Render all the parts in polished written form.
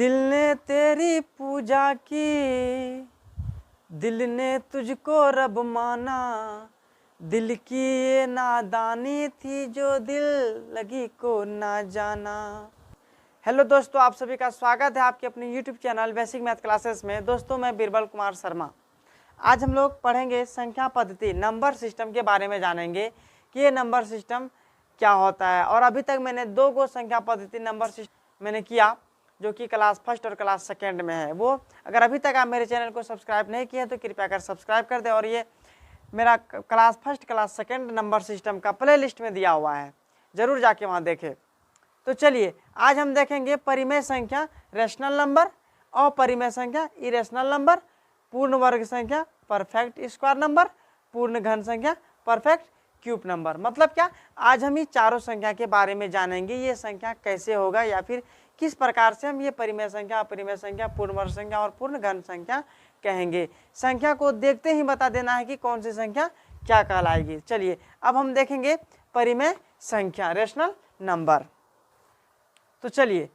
दिल ने तेरी पूजा की, दिल ने तुझको रब माना, दिल की ये नादानी थी जो दिल लगी को ना जाना। हेलो दोस्तों, आप सभी का स्वागत है आपके अपने YouTube channel basic math classes में। दोस्तों, मैं बीरबल कुमार शर्मा। आज हम लोग पढ़ेंगे संख्या पद्धति नंबर सिस्टम के बारे में जानेंगे कि ये नंबर सिस्टम क्या होता है। और अभी तक मैंने 2 गो संख्या पद्धति नंबर सिस्टम मैंने किया, जो कि क्लास फर्स्ट और क्लास सेकेंड में है। वो अगर अभी तक आप मेरे चैनल को सब्सक्राइब नहीं किए तो कृपया कर सब्सक्राइब कर दें। और ये मेरा class first class second number system का प्ले लिस्ट में दिया हुआ है, ज़रूर जाके वहाँ देखें। तो चलिए आज हम देखेंगे परिमेय संख्या रेशनल नंबर, अपरिमेय संख्या इरेशनल नंबर, पूर्ण वर्ग संख्या परफेक्ट स्क्वायर नंबर, पूर्ण घन संख्या परफेक्ट क्यूब नंबर। मतलब क्या, आज हम ये चारों संख्या के बारे में जानेंगे। ये संख्या कैसे होगा या फिर किस प्रकार से हम ये परिमेय संख्या, अपरिमेय संख्या, पूर्ण वर्ग संख्या और पूर्ण घन संख्या कहेंगे। संख्या को देखते ही बता देना है कि कौन सी संख्या क्या कहलाएगी। चलिए अब हम देखेंगे परिमेय संख्या रेशनल नंबर। तो चलिए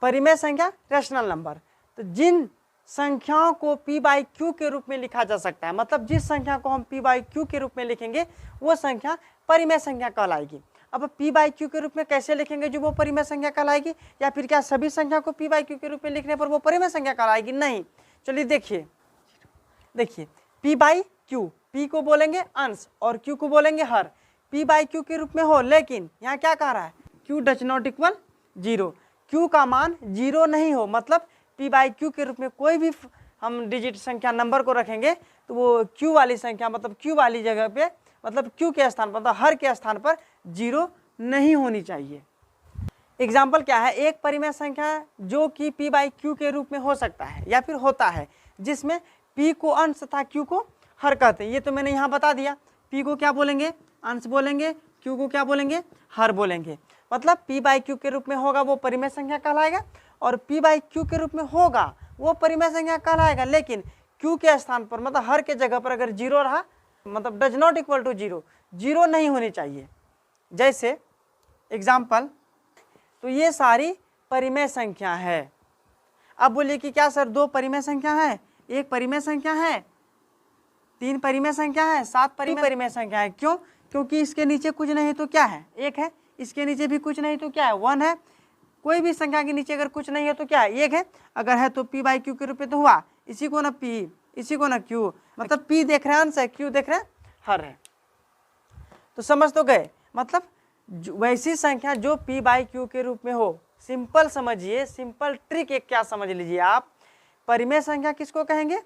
परिमेय संख्या रेशनल नंबर, तो जिन संख्याओं को p बाई क्यू के रूप में लिखा जा सकता है, मतलब जिस संख्या को हम p बाई क्यू के रूप में लिखेंगे वो संख्या परिमेय संख्या कहलाएगी। अब p बाई क्यू के रूप में कैसे लिखेंगे जो वो परिमेय संख्या कहलाएगी, या फिर क्या सभी संख्या को p बाई क्यू के रूप में लिखने पर वो परिमेय संख्या कहलाएगी? नहीं। चलिए देखिए p बाई क्यू, p को बोलेंगे अंश और q को बोलेंगे हर। p बाई क्यू के रूप में हो, लेकिन यहाँ क्या कह रहा है, q does not equal 0, q का मान 0 नहीं हो। मतलब p बाई क्यू के रूप में कोई भी हम डिजिट संख्या नंबर को रखेंगे तो वो q वाली संख्या, मतलब q वाली जगह पे, मतलब q के स्थान पर, मतलब हर के स्थान पर 0 नहीं होनी चाहिए। एग्जाम्पल क्या है, एक परिमेय संख्या है जो कि p बाई क्यू के रूप में हो सकता है या फिर होता है, जिसमें p को अंश तथा q को हर कहते हैं। ये तो मैंने यहाँ बता दिया, p को क्या बोलेंगे, अंश बोलेंगे, q को क्या बोलेंगे, हर बोलेंगे। मतलब p बाई क्यू के रूप में होगा वो परिमेय संख्या कहलाएगा, और p बाई क्यू के रूप में होगा वो परिमेय संख्या कहलाएगा। लेकिन q के स्थान पर, मतलब हर के जगह पर अगर 0 रहा, मतलब डज नॉट इक्वल टू 0, 0 नहीं होनी चाहिए। जैसे एग्जाम्पल, तो ये सारी परिमेय संख्या है। अब बोलिए कि क्या सर 2 परिमेय संख्या है, 1 परिमेय संख्या है, 3 परिमेय संख्या है, 7 परिमेय संख्या है। क्यों? क्योंकि इसके नीचे कुछ नहीं तो क्या है, 1 है, इसके नीचे भी कुछ नहीं तो क्या है, 1 है। कोई भी संख्या के नीचे अगर कुछ नहीं है तो क्या है, 1 है। अगर है तो p बाई क्यू के रूप में तो हुआ, इसी को ना p, इसी को ना q, मतलब p देख रहे हैं अंश है, q देख रहे हैं हर है। तो समझ तो गए, मतलब वैसी संख्या जो p बाई क्यू के रूप में हो। सिंपल समझिए, सिंपल ट्रिक एक क्या समझ लीजिए आप, परिमेय संख्या किसको कहेंगे,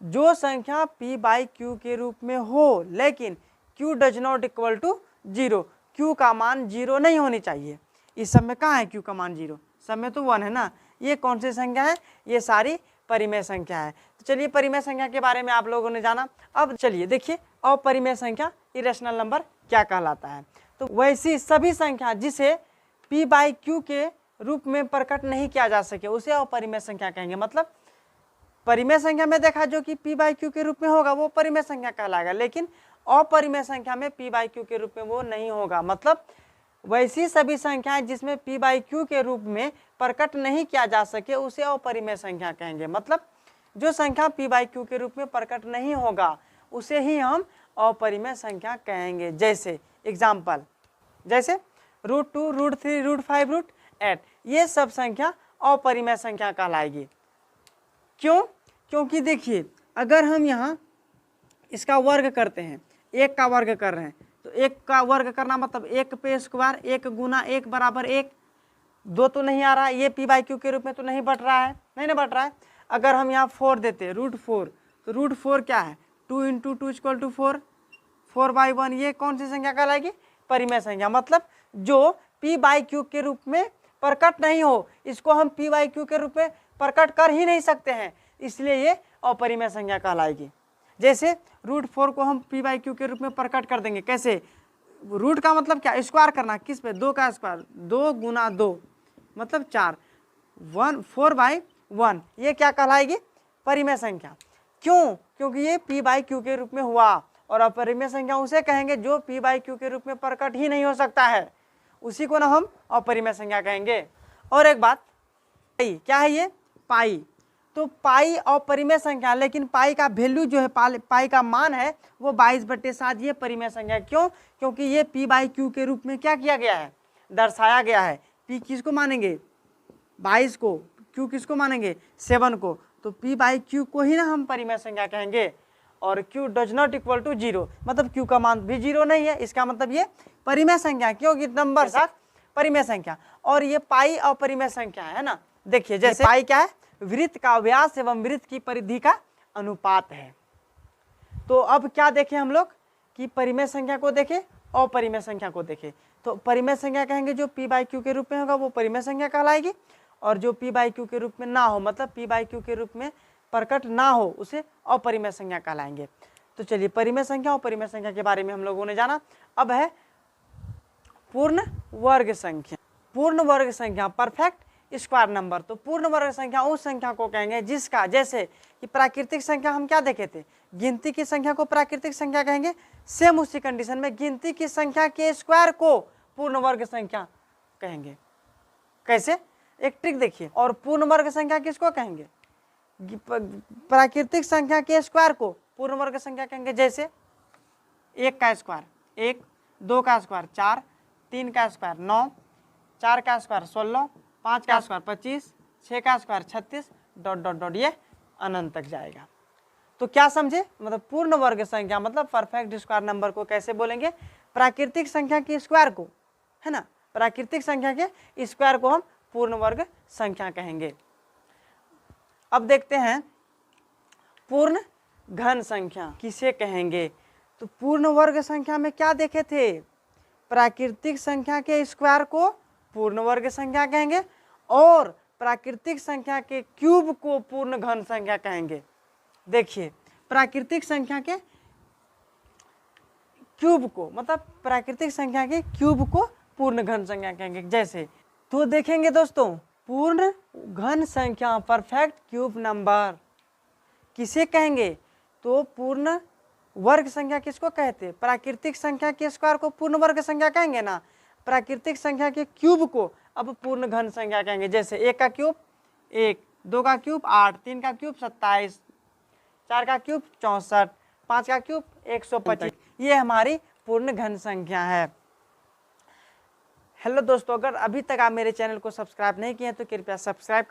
जो संख्या p बाई क्यू के रूप में हो लेकिन q does not equal to 0, q का मान 0 नहीं होनी चाहिए। इस सब में कहाँ है q का मान 0, सब में तो 1 है ना। ये कौन सी संख्या है, ये सारी परिमेय संख्या है। तो चलिए परिमेय संख्या के बारे में आप लोगों ने जाना। अब चलिए देखिए अपरिमेय संख्या इरेशनल नंबर क्या कहलाता है। तो वैसी सभी संख्या जिसे p बाई क्यू के रूप में प्रकट नहीं किया जा सके उसे अपरिमेय संख्या कहेंगे। मतलब परिमेय संख्या में देखा जो कि p बाई क्यू के रूप में होगा वो परिमेय संख्या कहलाएगा, लेकिन अपरिमेय संख्या में p बाई क्यू के रूप में वो नहीं होगा। मतलब वैसी सभी संख्याएं जिसमें p बाई क्यू के रूप में प्रकट नहीं किया जा सके उसे अपरिमेय संख्या कहेंगे। मतलब जो संख्या p बाई क्यू के रूप में प्रकट नहीं होगा उसे ही हम अपरिमेय संख्या कहेंगे। जैसे एग्जाम्पल, जैसे √2, √3, √5, √8, ये सब संख्या अपरिमेय संख्या कहलाएगी। क्यों? क्योंकि देखिए अगर हम यहाँ इसका वर्ग करते हैं, 1 का वर्ग कर रहे हैं, तो 1 का वर्ग करना मतलब 1 पे स्क्वायर, 1 गुना 1 बराबर 1, 2 तो नहीं आ रहा है, ये p बाई क्यू के रूप में तो नहीं बढ़ रहा है, नहीं ना बढ़ रहा है। अगर हम यहाँ 4 देते हैं √4, तो √4 क्या है, 2 × 2 = 4, 4/1, ये कौन सी संख्या कहलाएगी, परिमेय संख्या। मतलब जो p बाई क्यू के रूप में प्रकट नहीं हो, इसको हम p बाई क्यू के रूप में प्रकट कर ही नहीं सकते हैं, इसलिए ये अपरिमेय संख्या कहलाएगी। जैसे √4 को हम p बाई क्यू के रूप में प्रकट कर देंगे, कैसे, रूट का मतलब क्या, स्क्वायर करना, किस पे, 2 का स्क्वायर, 2 गुना 2 मतलब 4, 4/1, ये क्या कहलाएगी, परिमेय संख्या। क्यों? क्योंकि ये p बाई क्यू के रूप में हुआ। और अपरिमेय संख्या उसे कहेंगे जो p बाई क्यू के रूप में प्रकट ही नहीं हो सकता है, उसी को ना हम अपरिमेय संख्या कहेंगे। और एक बात, क्या है ये पाई। तो पाई अपरिमेय संख्या, लेकिन पाई का वैल्यू जो है, पाई का मान है वो 22/7 ये परिमेय संख्या। क्यों? क्योंकि ये p/q के रूप में क्या किया गया है, दर्शाया गया है। p किसको मानेंगे, 22 को, q किसको मानेंगे, 7 को। तो p/q को ही ना हम परिमेय संख्या कहेंगे। और q does not equal to 0, मतलब q का मान भी 0 नहीं है, इसका मतलब ये परिमेय संख्या, क्योंकि नंबर साथ परिमेय संख्या। और ये पाई अपरिमेय संख्या है ना। देखिए जैसे पाई क्या है, वृत्त का व्यास एवं वृत्त की परिधि का अनुपात है। तो अब क्या देखें हम लोग कि परिमेय संख्या को देखें, अपरिमेय संख्या को देखें। तो परिमेय संख्या कहेंगे जो p/q के रूप में होगा वो परिमेय संख्या कहलाएगी, और जो p/q के रूप में ना हो, मतलब p/q के रूप में प्रकट ना हो, उसे अपरिमेय संख्या कहलाएंगे। तो चलिए परिमेय संख्या और परिमेय संख्या के बारे में हम लोगों ने जाना। अब है पूर्ण वर्ग संख्या। पूर्ण वर्ग संख्या, परफेक्ट स्क्वायर नंबर। तो पूर्ण वर्ग संख्या उस संख्या को कहेंगे जिसका, जैसे कि प्राकृतिक संख्या हम क्या देखे थे, गिनती की संख्या को प्राकृतिक संख्या कहेंगे। सेम उसी कंडीशन में गिनती की संख्या के स्क्वायर को पूर्ण वर्ग संख्या कहेंगे। कैसे, एक ट्रिक देखिए। और पूर्ण वर्ग संख्या किसको कहेंगे, प्राकृतिक संख्या के स्क्वायर को पूर्ण वर्ग संख्या कहेंगे। जैसे 1 का स्क्वायर 1, 2 का स्क्वायर 4, 3 का स्क्वायर 9, 4 का स्क्वायर 16, 5 का स्क्वायर 25, 6 का स्क्वायर 36, डॉट डॉट डॉट, ये अनंत तक जाएगा। तो क्या समझे, मतलब पूर्ण वर्ग संख्या मतलब परफेक्ट स्क्वायर नंबर को कैसे बोलेंगे, प्राकृतिक संख्या के स्क्वायर को, है ना, प्राकृतिक संख्या के स्क्वायर को हम पूर्ण वर्ग संख्या कहेंगे। अब देखते हैं पूर्ण घन संख्या किसे कहेंगे। तो पूर्ण वर्ग संख्या में क्या देखे थे, प्राकृतिक संख्या के स्क्वायर को पूर्ण वर्ग संख्या कहेंगे, और प्राकृतिक संख्या के क्यूब को पूर्ण घन संख्या कहेंगे। देखिए प्राकृतिक संख्या के क्यूब को, मतलब प्राकृतिक संख्या के क्यूब को पूर्ण घन संख्या कहेंगे। जैसे तो देखेंगे दोस्तों, पूर्ण घन संख्या परफेक्ट क्यूब नंबर किसे कहेंगे, तो पूर्ण वर्ग संख्या किसको कहते हैं, प्राकृतिक संख्या के स्क्वायर को पूर्ण वर्ग संख्या कहेंगे ना, प्राकृतिक संख्या के क्यूब को अब पूर्ण घन संख्या कहेंगे। जैसे 1 का क्यूब 1, 2 का क्यूब 8, 3 का क्यूब 27, 4 का क्यूब 64, 5 का क्यूब 125, ये हमारी पूर्ण घन संख्या है। हेलो दोस्तों, अगर अभी तक आप मेरे चैनल को सब्सक्राइब नहीं किए हैं तो कृपया सब्सक्राइब कर